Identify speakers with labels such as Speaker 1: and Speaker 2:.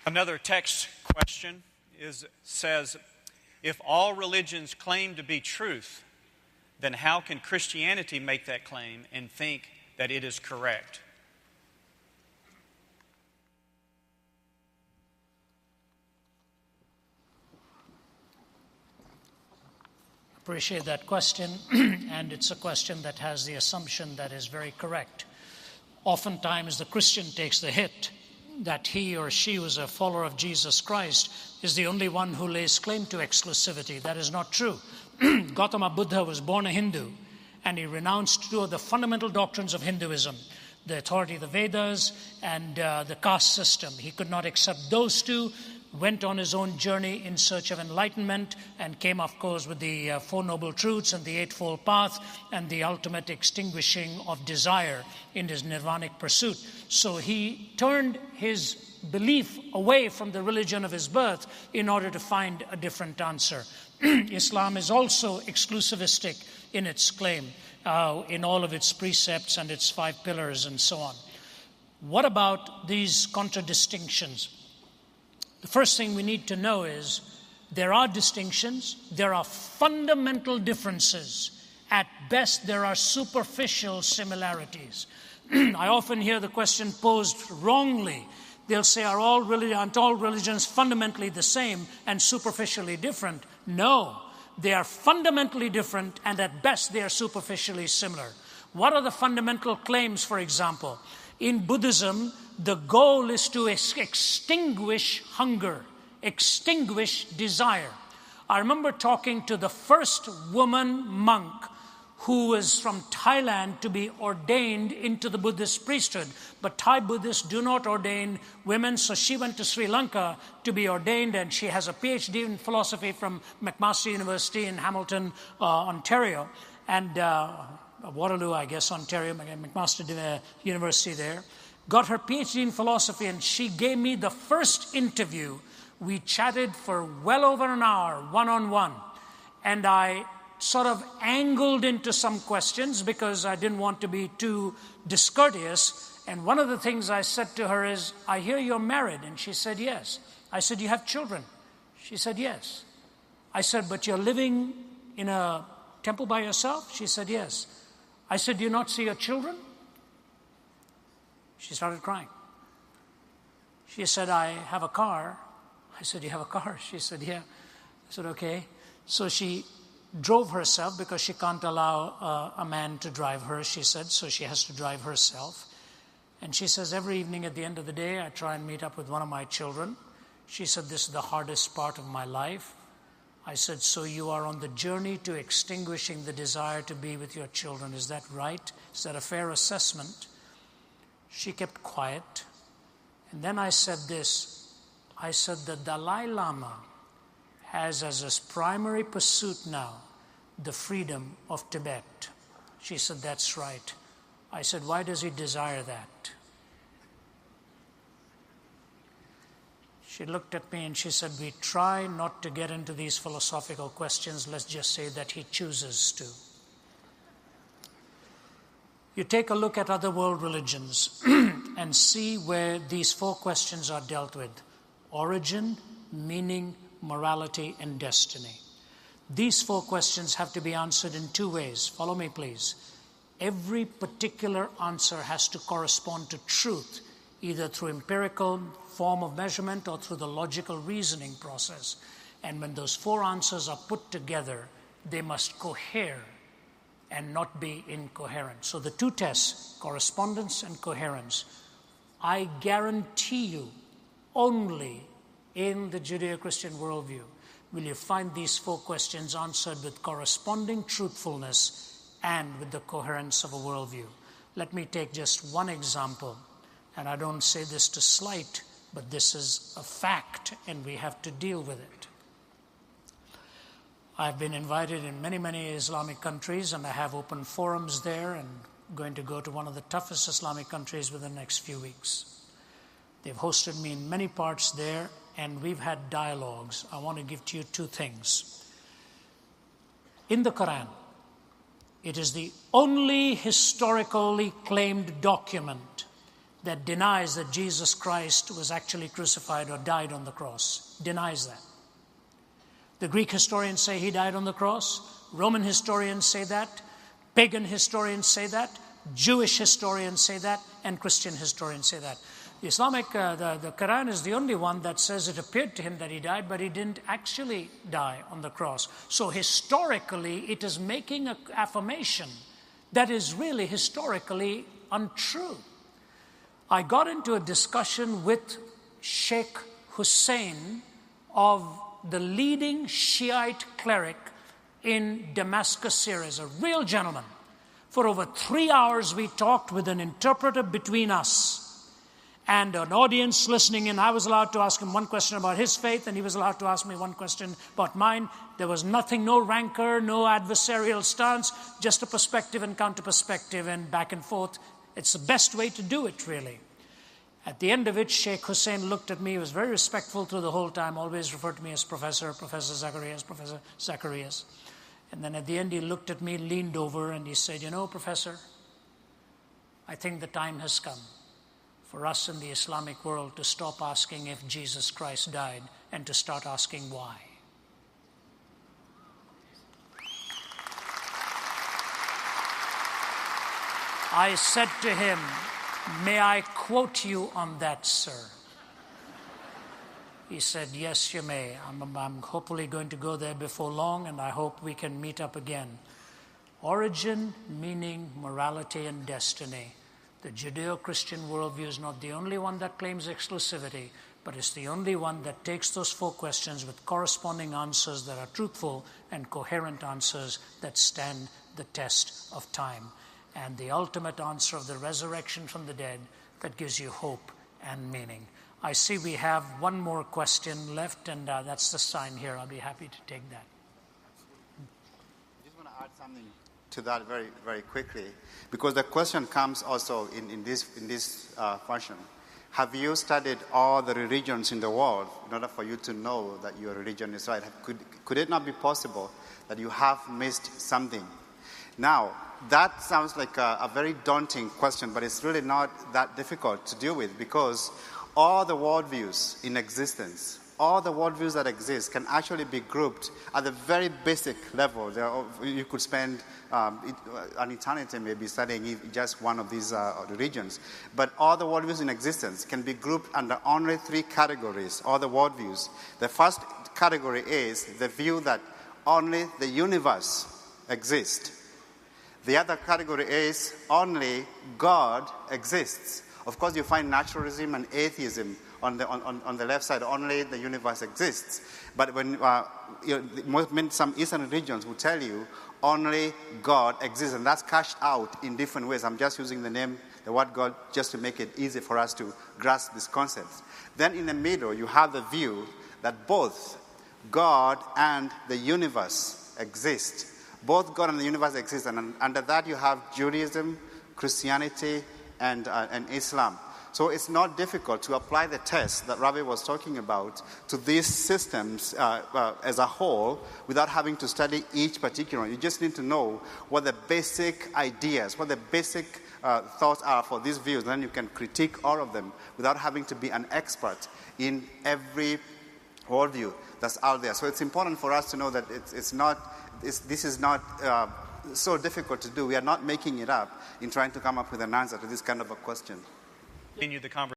Speaker 1: Another text question says, if all religions claim to be truth, then how can Christianity make that claim and think that it is correct?
Speaker 2: Appreciate that question, and it's a question that has the assumption that is very correct. Oftentimes the Christian takes the hit that he or she who is a follower of Jesus Christ is the only one who lays claim to exclusivity. That is not true. Gautama Buddha was born a Hindu, and he renounced two of the fundamental doctrines of Hinduism, the authority of the Vedas and the caste system. He could not accept those two, went on his own journey in search of enlightenment, and came, of course, with the Four Noble Truths and the Eightfold Path and the ultimate extinguishing of desire in his nirvanic pursuit. So he turned his belief away from the religion of his birth in order to find a different answer. Islam is also exclusivistic in its claim, in all of its precepts and its 5 pillars and so on. What about these contradistinctions? The first thing we need to know is there are distinctions, there are fundamental differences. At best, there are superficial similarities. I often hear the question posed wrongly. They'll say, aren't all religions fundamentally the same and superficially different? No, they are fundamentally different, and at best they are superficially similar. What are the fundamental claims, for example? In Buddhism, the goal is to extinguish hunger, extinguish desire. I remember talking to the first woman monk who was from Thailand to be ordained into the Buddhist priesthood. But Thai Buddhists do not ordain women, so she went to Sri Lanka to be ordained, and she has a PhD in philosophy from McMaster University in Hamilton, Ontario, and Waterloo, I guess, Ontario, McMaster University there. Got her PhD in philosophy, and she gave me the first interview. We chatted for well over an hour, one-on-one, and I sort of angled into some questions because I didn't want to be too discourteous. And one of the things I said to her is, I hear you're married. And she said, yes. I said, you have children? She said, yes. I said, but you're living in a temple by yourself? She said, yes. I said, do you not see your children? She started crying. She said, I have a car. I said, you have a car? She said, yeah. I said, okay. So she drove herself because she can't allow a man to drive her, she said, so she has to drive herself. And she says, every evening at the end of the day, I try and meet up with one of my children. She said, this is the hardest part of my life. I said, so you are on the journey to extinguishing the desire to be with your children. Is that right? Is that a fair assessment? She kept quiet. And then I said this. I said, the Dalai Lama has as his primary pursuit now the freedom of Tibet. She said, that's right. I said, why does he desire that? She looked at me and she said, we try not to get into these philosophical questions. Let's just say that he chooses to. You take a look at other world religions and see where these 4 questions are dealt with: origin, meaning, morality, and destiny. These 4 questions have to be answered in 2 ways. Follow me, please. Every particular answer has to correspond to truth, either through empirical form of measurement or through the logical reasoning process. And when those 4 answers are put together, they must cohere and not be incoherent. So the 2 tests, correspondence and coherence, I guarantee you only in the Judeo-Christian worldview will you find these 4 questions answered with corresponding truthfulness and with the coherence of a worldview. Let me take just one example, and I don't say this to slight, but this is a fact, and we have to deal with it. I've been invited in many, many Islamic countries, and I have open forums there, and I'm going to go to one of the toughest Islamic countries within the next few weeks. They've hosted me in many parts there, and we've had dialogues. I want to give to you 2 things. In the Quran, it is the only historically claimed document that denies that Jesus Christ was actually crucified or died on the cross. Denies that. The Greek historians say he died on the cross. Roman historians say that. Pagan historians say that. Jewish historians say that. And Christian historians say that. The Quran is the only one that says it appeared to him that he died, but he didn't actually die on the cross. So historically, it is making an affirmation that is really historically untrue. I got into a discussion with Sheikh Hussein of the leading Shiite cleric in Damascus, Syria, a real gentleman. For over 3 hours, we talked with an interpreter between us and an audience listening in. I was allowed to ask him one question about his faith, and he was allowed to ask me one question about mine. There was nothing, no rancor, no adversarial stance, just a perspective and counter-perspective and back and forth. It's the best way to do it, really. At the end of it, Sheikh Hussein looked at me. He was very respectful through the whole time, always referred to me as Professor Zacharias. And then at the end, he looked at me, leaned over, and he said, "You know, Professor, I think the time has come for us in the Islamic world to stop asking if Jesus Christ died and to start asking why." I said to him, "May I quote you on that, sir?" He said, "Yes, you may. I'm hopefully going to go there before long, and I hope we can meet up again." Origin, meaning, morality, and destiny. The Judeo-Christian worldview is not the only one that claims exclusivity, but it's the only one that takes those 4 questions with corresponding answers that are truthful and coherent answers that stand the test of time. And the ultimate answer of the resurrection from the dead that gives you hope and meaning. I see we have one more question left, and that's the sign here. I'll be happy to take that.
Speaker 3: I just want to add something to that very, very quickly, because the question comes also in this fashion. Have you studied all the religions in the world in order for you to know that your religion is right? Could it not be possible that you have missed something? Now, that sounds like a very daunting question, but it's really not that difficult to deal with, because all the worldviews in existence, all the worldviews that exist can actually be grouped at the very basic level. You could spend an eternity maybe studying just one of these religions. But all the worldviews in existence can be grouped under only 3 categories, all the worldviews. The first category is the view that only the universe exists. The other category is only God exists. Of course, you find naturalism and atheism on the left side. Only the universe exists. But when some Eastern religions will tell you only God exists, and that's cashed out in different ways. I'm just using the word God, just to make it easy for us to grasp these concepts. Then in the middle, you have the view that both God and the universe exist. Both God and the universe exist, and under that you have Judaism, Christianity, and Islam. So it's not difficult to apply the test that Ravi was talking about to these systems as a whole without having to study each particular one. You just need to know what the basic ideas, what the basic thoughts are for these views. Then you can critique all of them without having to be an expert in every worldview that's out there. So it's important for us to know that this is not so difficult to do. We are not making it up in trying to come up with an answer to this kind of a question.
Speaker 1: Continue the conversation.